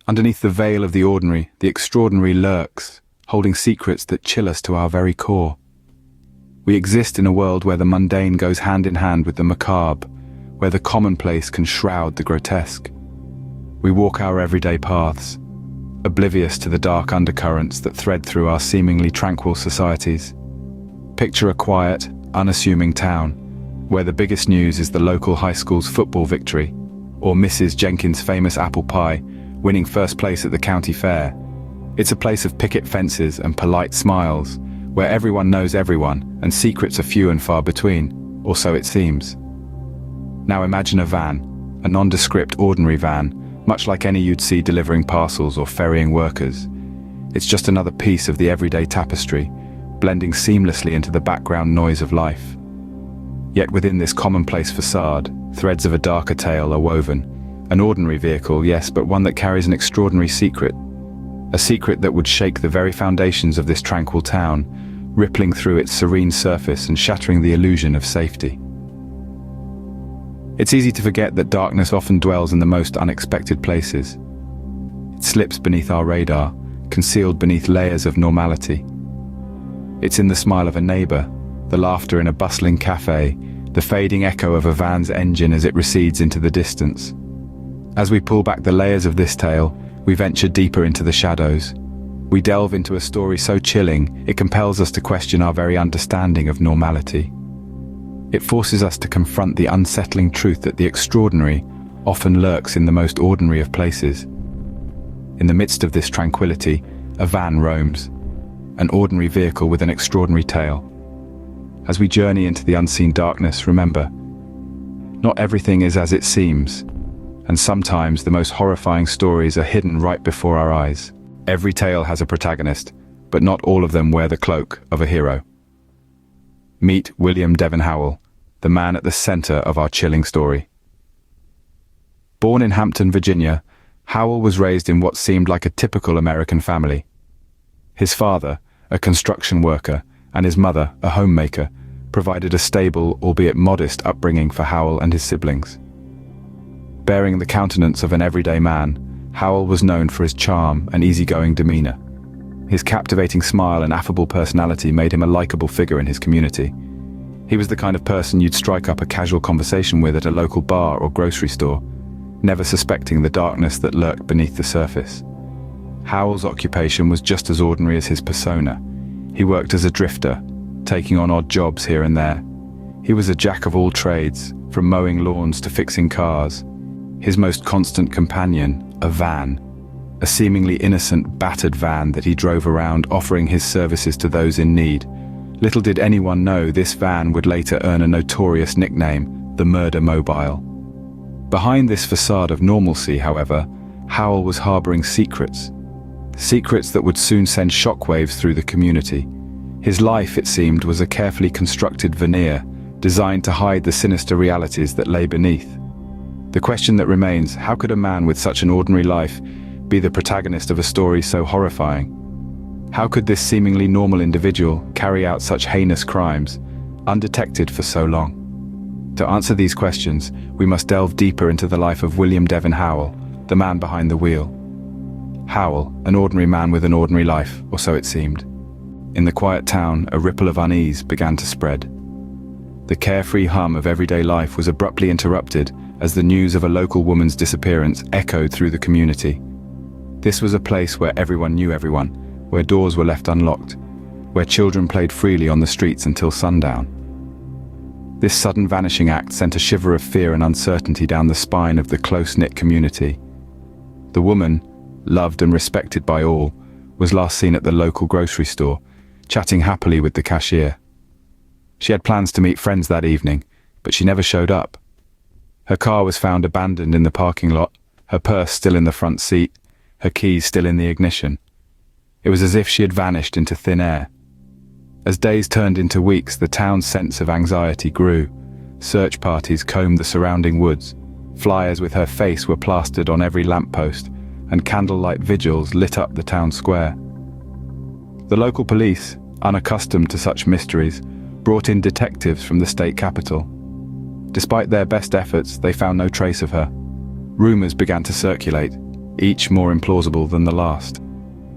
Underneath the veil of the ordinary, the extraordinary lurks, holding secrets that chill us to our very core. We exist in a world where the mundane goes hand in hand with the macabre, where the commonplace can shroud the grotesque. We walk our everyday paths, oblivious to the dark undercurrents that thread through our seemingly tranquil societies. Picture a quiet, unassuming town, where the biggest news is the local high school's football victory, or Mrs. Jenkins' famous apple pie, winning first place at the county fair. It's a place of picket fences and polite smiles, where everyone knows everyone and secrets are few and far between, or so it seems. Now imagine a van, a nondescript ordinary van, much like any you'd see delivering parcels or ferrying workers. It's just another piece of the everyday tapestry, blending seamlessly into the background noise of life. Yet within this commonplace facade, threads of a darker tale are woven. An ordinary vehicle, yes, but one that carries an extraordinary secret. A secret that would shake the very foundations of this tranquil town, rippling through its serene surface and shattering the illusion of safety. It's easy to forget that darkness often dwells in the most unexpected places. It slips beneath our radar, concealed beneath layers of normality. It's in the smile of a neighbor, the laughter in a bustling cafe, the fading echo of a van's engine as it recedes into the distance. As we pull back the layers of this tale, we venture deeper into the shadows. We delve into a story so chilling, it compels us to question our very understanding of normality. It forces us to confront the unsettling truth that the extraordinary often lurks in the most ordinary of places. In the midst of this tranquility, a van roams, an ordinary vehicle with an extraordinary tale. As we journey into the unseen darkness, remember, not everything is as it seems. And sometimes the most horrifying stories are hidden right before our eyes. Every tale has a protagonist, but not all of them wear the cloak of a hero. Meet William Devin Howell, the man at the center of our chilling story. Born in Hampton, Virginia, Howell was raised in what seemed like a typical American family. His father, a construction worker, and his mother, a homemaker, provided a stable, albeit modest, upbringing for Howell and his siblings. Bearing the countenance of an everyday man, Howell was known for his charm and easygoing demeanor. His captivating smile and affable personality made him a likable figure in his community. He was the kind of person you'd strike up a casual conversation with at a local bar or grocery store, never suspecting the darkness that lurked beneath the surface. Howell's occupation was just as ordinary as his persona. He worked as a drifter, taking on odd jobs here and there. He was a jack of all trades, from mowing lawns to fixing cars. His most constant companion, a van, a seemingly innocent, battered van that he drove around offering his services to those in need. Little did anyone know this van would later earn a notorious nickname, the Murder Mobile. Behind this facade of normalcy, however, Howell was harboring secrets. Secrets that would soon send shockwaves through the community. His life, it seemed, was a carefully constructed veneer, designed to hide the sinister realities that lay beneath. The question that remains, how could a man with such an ordinary life be the protagonist of a story so horrifying? How could this seemingly normal individual carry out such heinous crimes, undetected for so long? To answer these questions, we must delve deeper into the life of William Devin Howell, the man behind the wheel. Howell, an ordinary man with an ordinary life, or so it seemed. In the quiet town, a ripple of unease began to spread. The carefree hum of everyday life was abruptly interrupted as the news of a local woman's disappearance echoed through the community. This was a place where everyone knew everyone, where doors were left unlocked, where children played freely on the streets until sundown. This sudden vanishing act sent a shiver of fear and uncertainty down the spine of the close-knit community. The woman, loved and respected by all, was last seen at the local grocery store, chatting happily with the cashier. She had plans to meet friends that evening, but she never showed up. Her car was found abandoned in the parking lot, her purse still in the front seat, her keys still in the ignition. It was as if she had vanished into thin air. As days turned into weeks, the town's sense of anxiety grew. Search parties combed the surrounding woods. Flyers with her face were plastered on every lamppost, and candlelight vigils lit up the town square. The local police, unaccustomed to such mysteries, brought in detectives from the state capital. Despite their best efforts, they found no trace of her. Rumors began to circulate. each more implausible than the last.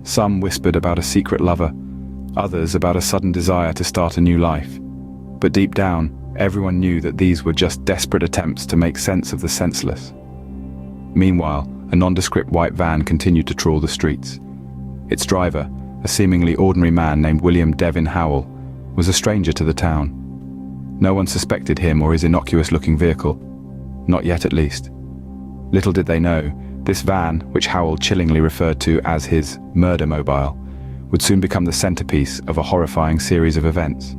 Some whispered about a secret lover, others about a sudden desire to start a new life. But deep down, everyone knew that these were just desperate attempts to make sense of the senseless. Meanwhile, a nondescript white van continued to trawl the streets. Its driver, a seemingly ordinary man named William Devin Howell, was a stranger to the town. No one suspected him or his innocuous-looking vehicle. Not yet, at least. Little did they know, this van, which Howell chillingly referred to as his murder-mobile, would soon become the centerpiece of a horrifying series of events.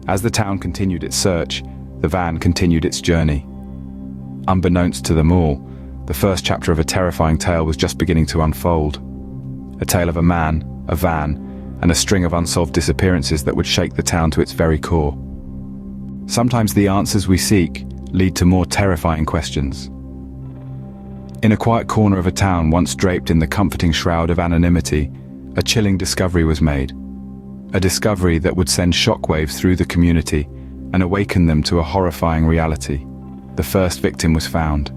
As the town continued its search, the van continued its journey. Unbeknownst to them all, the first chapter of a terrifying tale was just beginning to unfold. A tale of a man, a van, and a string of unsolved disappearances that would shake the town to its very core. Sometimes the answers we seek lead to more terrifying questions. In a quiet corner of a town once draped in the comforting shroud of anonymity, a chilling discovery was made. A discovery that would send shockwaves through the community and awaken them to a horrifying reality. The first victim was found.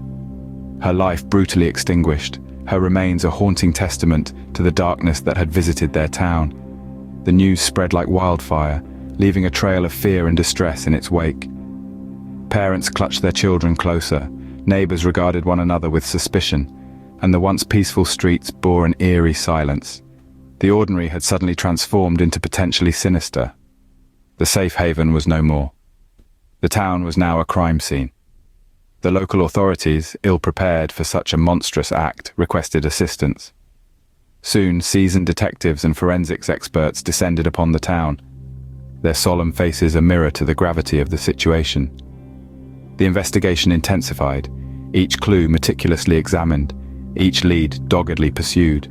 Her life brutally extinguished, her remains a haunting testament to the darkness that had visited their town. The news spread like wildfire, leaving a trail of fear and distress in its wake. Parents clutched their children closer, neighbors regarded one another with suspicion, and the once peaceful streets bore an eerie silence. The ordinary had suddenly transformed into potentially sinister. The safe haven was no more. The town was now a crime scene. The local authorities, ill-prepared for such a monstrous act, requested assistance. Soon, seasoned detectives and forensics experts descended upon the town, their solemn faces a mirror to the gravity of the situation. The investigation intensified, each clue meticulously examined, each lead doggedly pursued.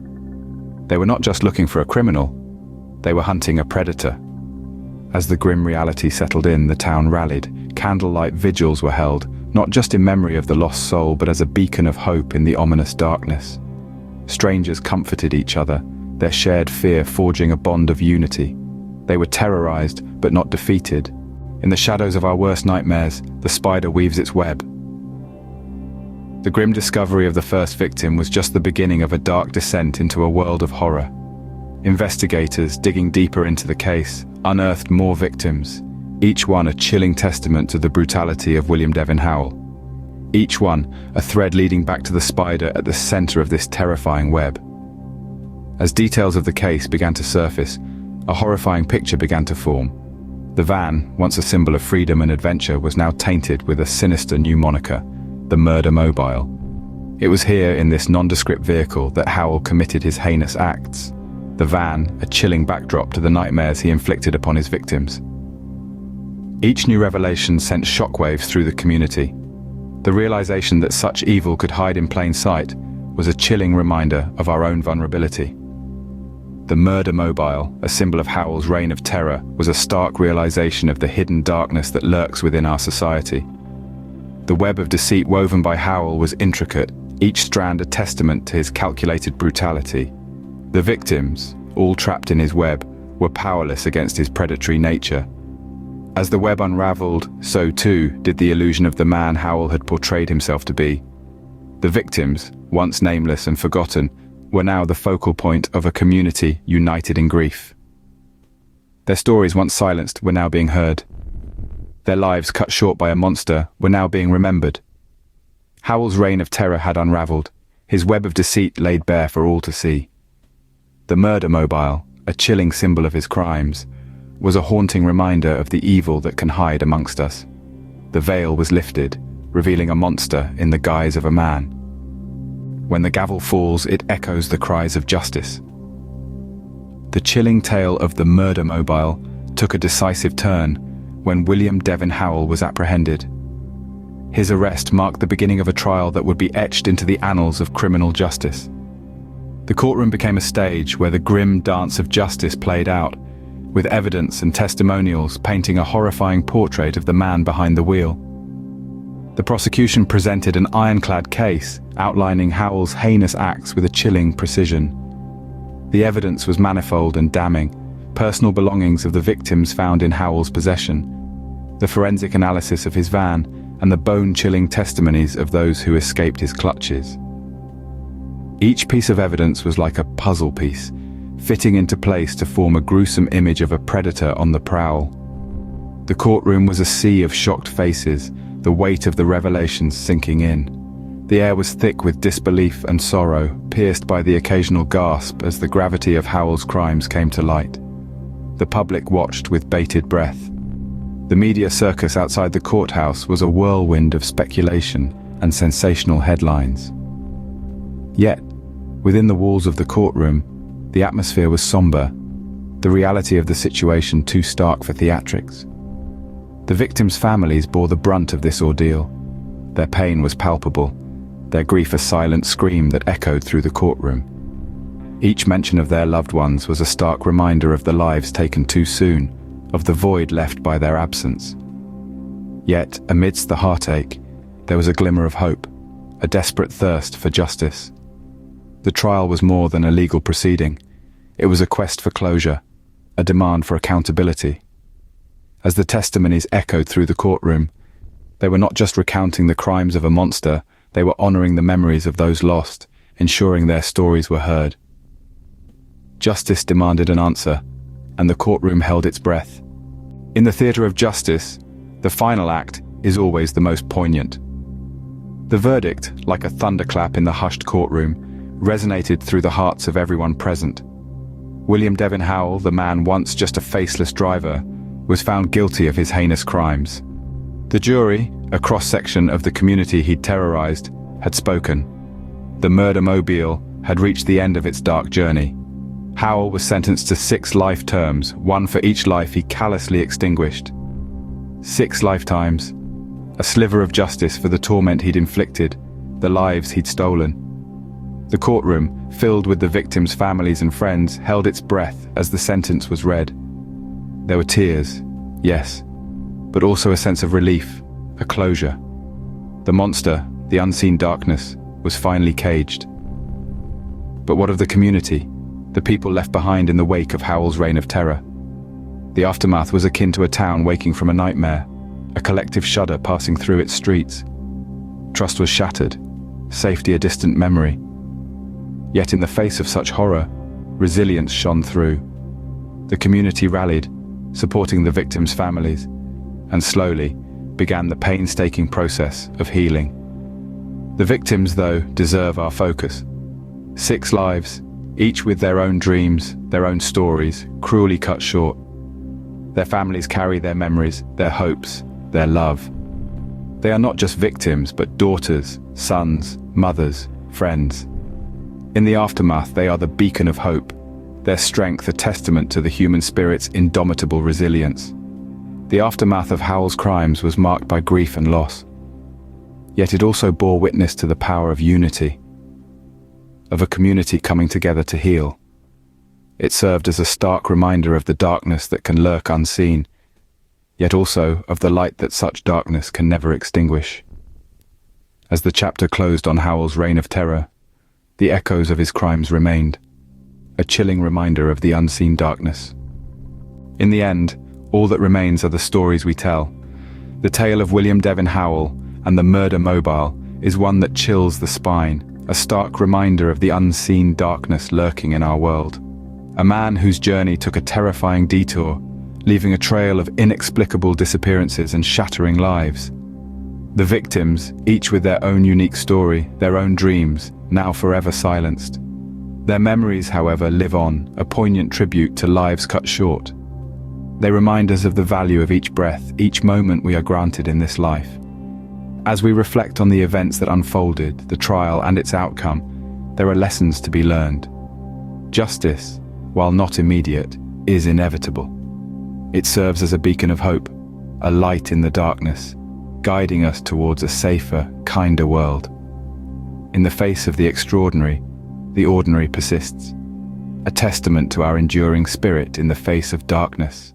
They were not just looking for a criminal, they were hunting a predator. As the grim reality settled in, the town rallied. Candlelight vigils were held, not just in memory of the lost soul, but as a beacon of hope in the ominous darkness. Strangers comforted each other, their shared fear forging a bond of unity. They were terrorized, but not defeated. In the shadows of our worst nightmares, the spider weaves its web. The grim discovery of the first victim was just the beginning of a dark descent into a world of horror. Investigators, digging deeper into the case, unearthed more victims, each one a chilling testament to the brutality of William Devin Howell. Each one a thread leading back to the spider at the center of this terrifying web. As details of the case began to surface, a horrifying picture began to form. The van, once a symbol of freedom and adventure, was now tainted with a sinister new moniker, the Murder Mobile. It was here, in this nondescript vehicle, that Howell committed his heinous acts. The van, a chilling backdrop to the nightmares he inflicted upon his victims. Each new revelation sent shockwaves through the community. The realization that such evil could hide in plain sight was a chilling reminder of our own vulnerability. The Murder Mobile, a symbol of Howell's reign of terror, was a stark realization of the hidden darkness that lurks within our society. The web of deceit woven by Howell was intricate, each strand a testament to his calculated brutality. The victims, all trapped in his web, were powerless against his predatory nature. As the web unraveled, so too did the illusion of the man Howell had portrayed himself to be. The victims, once nameless and forgotten, were now the focal point of a community united in grief. Their stories, once silenced, were now being heard. Their lives, cut short by a monster, were now being remembered. Howell's reign of terror had unraveled, his web of deceit laid bare for all to see. The Murder Mobile, a chilling symbol of his crimes, was a haunting reminder of the evil that can hide amongst us. The veil was lifted, revealing a monster in the guise of a man. When the gavel falls, it echoes the cries of justice. The chilling tale of the Murder Mobile took a decisive turn when William Devin Howell was apprehended. His arrest marked the beginning of a trial that would be etched into the annals of criminal justice. The courtroom became a stage where the grim dance of justice played out, with evidence and testimonials painting a horrifying portrait of the man behind the wheel. The prosecution presented an ironclad case outlining Howell's heinous acts with a chilling precision. The evidence was manifold and damning: personal belongings of the victims found in Howell's possession, the forensic analysis of his van, and the bone-chilling testimonies of those who escaped his clutches. Each piece of evidence was like a puzzle piece, fitting into place to form a gruesome image of a predator on the prowl. The courtroom was a sea of shocked faces, the weight of the revelations sinking in. The air was thick with disbelief and sorrow, pierced by the occasional gasp as the gravity of Howell's crimes came to light. The public watched with bated breath. The media circus outside the courthouse was a whirlwind of speculation and sensational headlines. Yet, within the walls of the courtroom, the atmosphere was somber, the reality of the situation too stark for theatrics. The victims' families bore the brunt of this ordeal. Their pain was palpable, their grief a silent scream that echoed through the courtroom. Each mention of their loved ones was a stark reminder of the lives taken too soon, of the void left by their absence. Yet, amidst the heartache, there was a glimmer of hope, a desperate thirst for justice. The trial was more than a legal proceeding. It was a quest for closure, a demand for accountability. As the testimonies echoed through the courtroom, they were not just recounting the crimes of a monster, they were honoring the memories of those lost, ensuring their stories were heard. Justice demanded an answer, and the courtroom held its breath. In the theatre of justice, the final act is always the most poignant. The verdict, like a thunderclap in the hushed courtroom, resonated through the hearts of everyone present. William Devin Howell, the man once just a faceless driver, was found guilty of his heinous crimes. The jury, a cross-section of the community he'd terrorized, had spoken. The murder-mobile had reached the end of its dark journey. Howell was sentenced to 6 life terms, one for each life he callously extinguished. 6 lifetimes, a sliver of justice for the torment he'd inflicted, the lives he'd stolen. The courtroom, filled with the victims' families and friends, held its breath as the sentence was read. There were tears, yes, but also a sense of relief, a closure. The monster, the unseen darkness, was finally caged. But what of the community, the people left behind in the wake of Howell's reign of terror? The aftermath was akin to a town waking from a nightmare, a collective shudder passing through its streets. Trust was shattered, safety a distant memory. Yet in the face of such horror, resilience shone through. The community rallied, supporting the victims' families, and slowly began the painstaking process of healing. The victims, though, deserve our focus. 6 lives, each with their own dreams, their own stories, cruelly cut short. Their families carry their memories, their hopes, their love. They are not just victims, but daughters, sons, mothers, friends. In the aftermath, they are the beacon of hope, their strength a testament to the human spirit's indomitable resilience. The aftermath of Howell's crimes was marked by grief and loss. Yet it also bore witness to the power of unity, of a community coming together to heal. It served as a stark reminder of the darkness that can lurk unseen, yet also of the light that such darkness can never extinguish. As the chapter closed on Howell's reign of terror, the echoes of his crimes remained, a chilling reminder of the unseen darkness. In the end, all that remains are the stories we tell. The tale of William Devin Howell and the murder mobile is one that chills the spine, a stark reminder of the unseen darkness lurking in our world. A man whose journey took a terrifying detour, leaving a trail of inexplicable disappearances and shattering lives. The victims, each with their own unique story, their own dreams, now forever silenced. Their memories, however, live on, a poignant tribute to lives cut short. They remind us of the value of each breath, each moment we are granted in this life. As we reflect on the events that unfolded, the trial and its outcome, there are lessons to be learned. Justice, while not immediate, is inevitable. It serves as a beacon of hope, a light in the darkness, guiding us towards a safer, kinder world. In the face of the extraordinary, the ordinary persists, a testament to our enduring spirit in the face of darkness.